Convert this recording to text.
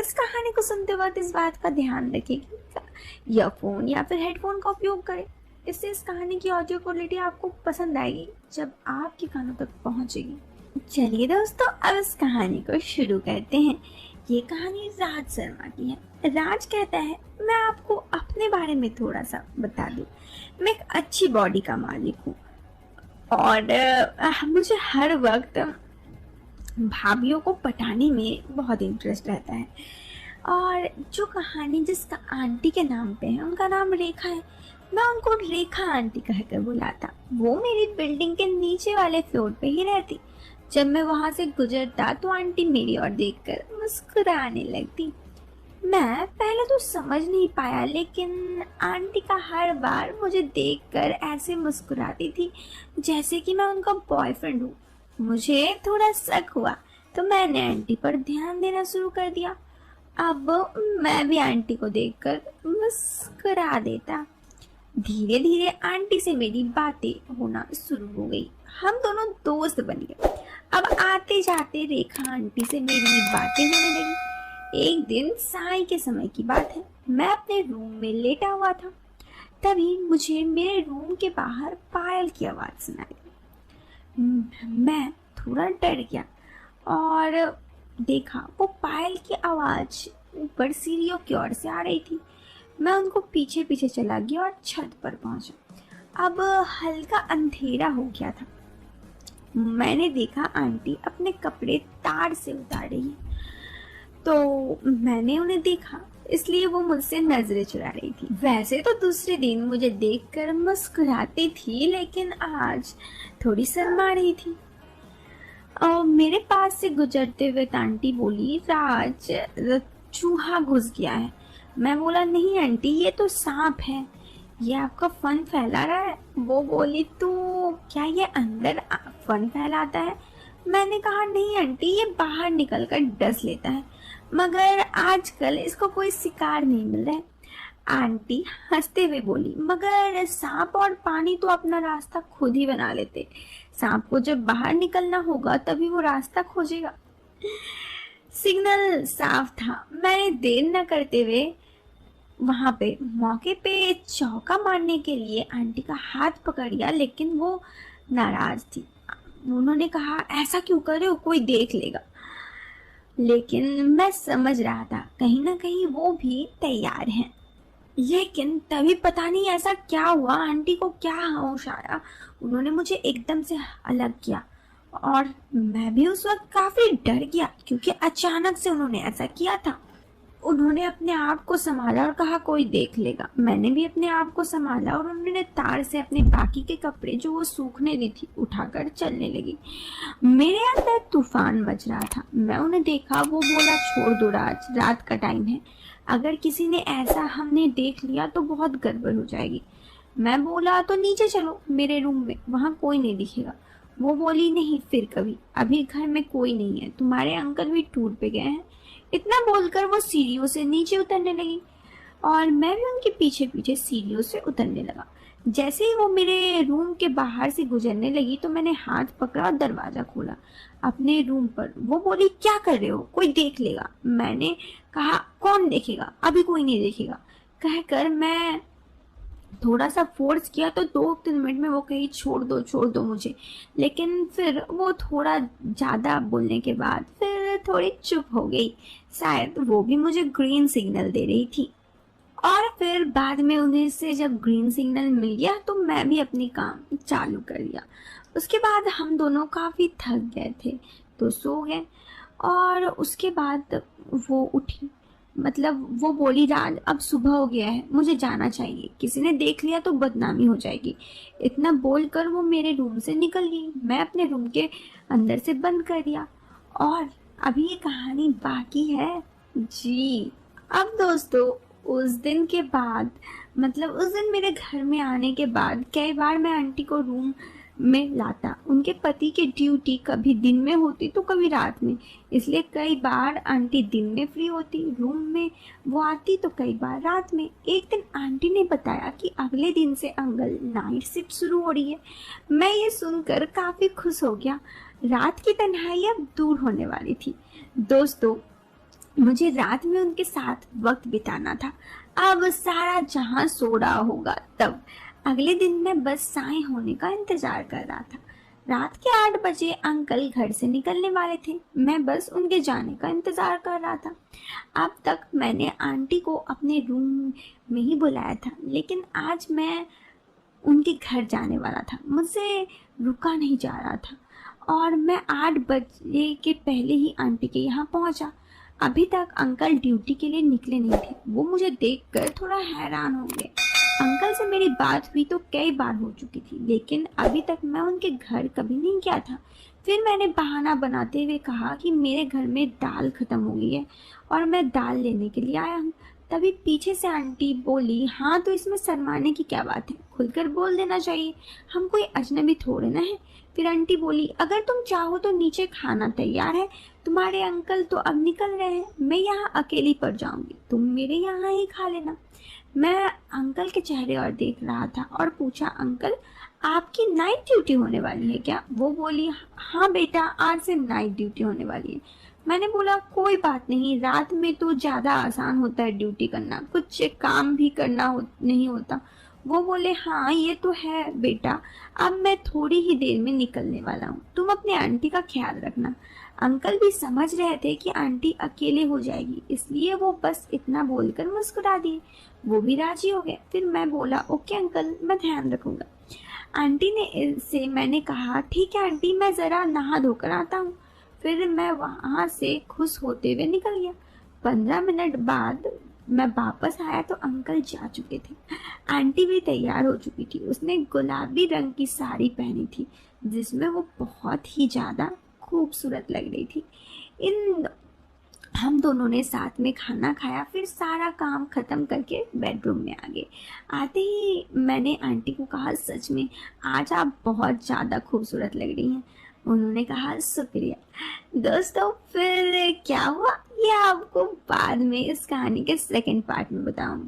इस कहानी को सुनते वक्त इस बात का ध्यान रखें कि ईयरफोन या फिर हेडफोन का उपयोग करें। इससे इस कहानी की ऑडियो क्वालिटी आपको पसंद आएगी जब आपके कानों तक पहुंचेगी। चलिए दोस्तों, अब इस कहानी को शुरू करते हैं। ये कहानी राज शर्मा की है। राज कहता है, मैं आपको अपने बारे में थोड़ा सा बता दूं। मैं एक अच्छी बॉडी का मालिक हूँ और मुझे हर वक्त भाभीियों को पटाने में बहुत इंटरेस्ट रहता है। और जो कहानी जिसका आंटी के नाम पे है, उनका नाम रेखा है। मैं उनको रेखा आंटी कहकर बुलाता। वो मेरी बिल्डिंग के नीचे वाले फ्लोर पे ही रहती। जब मैं वहां से गुजरता तो आंटी मेरी ओर देखकर मुस्कुराने लगती। मैं पहले तो समझ नहीं पाया, लेकिन आंटी का हर बार मुझे देखकर ऐसे मुस्कुराती थी जैसे कि मैं उनका बॉयफ्रेंड हूँ। मुझे थोड़ा शक हुआ तो मैंने आंटी पर ध्यान देना शुरू कर दिया। अब मैं भी आंटी को देखकर मुस्कुरा देता। धीरे धीरे आंटी से मेरी बातें होना शुरू हो गई। हम दोनों दोस्त बन गए। अब आते जाते रेखा आंटी से मेरी बातें होने लगी। एक दिन साय के समय की बात है। मैं अपने रूम में लेटा हुआ था। तभी मुझे मेरे रूम के बाहर पायल की आवाज सुनाई। मैं थोड़ा डर गया और देखा वो पायल की आवाज ऊपर सीढ़ियों की ओर से आ रही थी। मैं उनको पीछे पीछे चला गया और छत पर पहुंचा। अब हल्का अंधेरा हो गया था। मैंने देखा आंटी अपने कपड़े तार से उतार रही है। तो मैंने उन्हें देखा, इसलिए वो मुझसे नजरें चुरा रही थी। वैसे तो दूसरे दिन मुझे देखकर मुस्कुराती थी, लेकिन आज थोड़ी शर्मा रही थी। और मेरे पास से गुजरते हुए आंटी बोली, राज, चूहा घुस गया है। मैं बोला, नहीं आंटी, ये तो सांप है। ये आपका फन फैला रहा है। वो बोली, तो क्या ये अंदर फन फैलाता है? मैंने कहा, नहीं आंटी, ये बाहर निकल कर डस लेता है, मगर आजकल इसको कोई शिकार नहीं मिल रहा है। आंटी हंसते हुए बोली, मगर सांप और पानी तो अपना रास्ता खुद ही बना लेते। सांप को जब बाहर निकलना होगा तभी वो रास्ता खोजेगा। सिग्नल साफ था। मैंने देर न करते हुए वहां पे मौके पे चौका मारने के लिए आंटी का हाथ पकड़ लिया, लेकिन वो नाराज थी। उन्होंने कहा, ऐसा क्यों कर रहे हो, कोई देख लेगा। लेकिन मैं समझ रहा था कहीं ना कहीं वो भी तैयार हैं। लेकिन तभी पता नहीं ऐसा क्या हुआ, आंटी को क्या होश आया। उन्होंने मुझे एकदम से अलग किया और मैं भी उस वक्त काफी डर गया, क्योंकि अचानक से उन्होंने ऐसा किया था। उन्होंने अपने आप को संभाला और कहा, कोई देख लेगा। मैंने भी अपने आप को संभाला और उन्होंने तार से अपने बाकी के कपड़े जो वो सूखने दी थी उठाकर चलने लगी। मेरे अंदर तूफान मच रहा था। मैं उन्हें देखा। वो बोला, छोड़ दो राज, रात का टाइम है। अगर किसी ने ऐसा हमने देख लिया तो बहुत गड़बड़ हो जाएगी। मैं बोला, तो नीचे चलो मेरे रूम में, वहां कोई नहीं दिखेगा। वो बोली, नहीं फिर कभी, अभी घर में कोई नहीं है, तुम्हारे अंकल भी टूर पे गए हैं। इतना बोलकर वो सीढ़ियों से नीचे उतरने लगी और मैं भी उनके पीछे पीछे सीढ़ियों से उतरने लगा। जैसे ही वो मेरे रूम के बाहर से गुजरने लगी तो मैंने हाथ पकड़ा और दरवाजा खोला अपने रूम पर। वो बोली, क्या कर रहे हो, कोई देख लेगा। मैंने कहा, कौन देखेगा, अभी कोई नहीं देखेगा। कहकर मैं थोड़ा सा फोर्स किया तो 2-3 मिनट में वो कही, छोड़ दो मुझे। लेकिन फिर वो थोड़ा ज्यादा बोलने के बाद फिर थोड़ी चुप हो गई। शायद वो भी मुझे ग्रीन सिग्नल दे रही थी। और फिर बाद में उन्हें से जब ग्रीन सिग्नल मिल गया तो मैं भी अपनी काम चालू कर दिया। उसके बाद हम दोनों काफी थक गए थे तो सो गए। और उसके बाद वो उठी, मतलब वो बोली, राज, अब सुबह हो गया है, मुझे जाना चाहिए, किसी ने देख लिया तो बदनामी हो जाएगी। इतना बोलकर वो मेरे रूम से निकल गई। मैं अपने रूम के अंदर से बंद कर दिया। और अभी ये कहानी बाकी है जी। अब दोस्तों, उस दिन के बाद, मतलब उस दिन मेरे घर में आने के बाद कई बार मैं आंटी को रूम में लाता। उनके पति की ड्यूटी कभी दिन में होती तो कभी रात में, इसलिए कई बार आंटी दिन में फ्री होती, रूम में वो आती, तो कई बार रात में। एक दिन आंटी ने बताया कि अगले दिन से अंकल नाइट शिफ्ट शुरू हो रही है। मैं ये सुनकर काफी खुश हो गया। रात की तन्हाई अब दूर होने वाली थी। दोस्तों, मुझे रात में उनके साथ वक्त बिताना था। अब सारा जहां सो रहा होगा तब। अगले दिन मैं बस साए होने का इंतजार कर रहा था। रात के 8 बजे अंकल घर से निकलने वाले थे। मैं बस उनके जाने का इंतजार कर रहा था। अब तक मैंने आंटी को अपने रूम में ही बुलाया था, लेकिन आज मैं उनके घर जाने वाला था। मुझसे रुका नहीं जा रहा था और मैं 8 बजे के पहले ही आंटी के यहाँ पहुंचा। अभी तक अंकल ड्यूटी के लिए निकले नहीं थे। वो मुझे देखकर थोड़ा हैरान हो गए। अंकल से मेरी बात हुई तो कई बार हो चुकी थी, लेकिन अभी तक मैं उनके घर कभी नहीं गया था। फिर मैंने बहाना बनाते हुए कहा कि मेरे घर में दाल खत्म हो गई है और मैं दाल लेने के लिए आया हूँ। तभी पीछे से आंटी बोली, हाँ तो इसमें शर्माने की क्या बात है, खुलकर बोल देना चाहिए, हम कोई अजनबी थोड़े ना है। फिर आंटी बोली, अगर तुम चाहो तो नीचे खाना तैयार है, तुम्हारे अंकल तो अब निकल रहे हैं, मैं यहाँ अकेली पड़ जाऊंगी, तुम मेरे यहाँ ही खा लेना। मैं अंकल के चेहरे और देख रहा था और पूछा, अंकल आपकी नाइट ड्यूटी होने वाली है क्या? वो बोली, हाँ बेटा, आज से नाइट ड्यूटी होने वाली है। मैंने बोला, कोई बात नहीं, रात में तो ज़्यादा आसान होता है ड्यूटी करना, कुछ काम भी नहीं होता। वो बोले, हाँ ये तो है बेटा, अब मैं थोड़ी ही देर में निकलने वाला हूँ, तुम अपने आंटी का ख्याल रखना। अंकल भी समझ रहे थे कि आंटी अकेले हो जाएगी, इसलिए वो बस इतना बोलकर मुस्कुरा दिए। वो भी राजी हो गए। फिर मैं बोला, ओके अंकल, मैं ध्यान रखूंगा। आंटी ने से मैंने कहा, ठीक है आंटी, मैं ज़रा नहा धोकर आता हूँ। फिर मैं वहाँ से खुश होते हुए निकल गया। 15 मिनट बाद मैं वापस आया तो अंकल जा चुके थे। आंटी भी तैयार हो चुकी थी। उसने गुलाबी रंग की साड़ी पहनी थी जिसमें वो बहुत ही ज़्यादा खूबसूरत लग रही थी। इन हम दोनों ने साथ में खाना खाया, फिर सारा काम ख़त्म करके बेडरूम में आ गए। आते ही मैंने आंटी को कहा, सच में आज आप बहुत ज़्यादा खूबसूरत लग रही हैं। उन्होंने कहा, शुक्रिया। दोस्तों फिर क्या हुआ ये आपको बाद में इस कहानी के सेकंड पार्ट में बताऊंगी।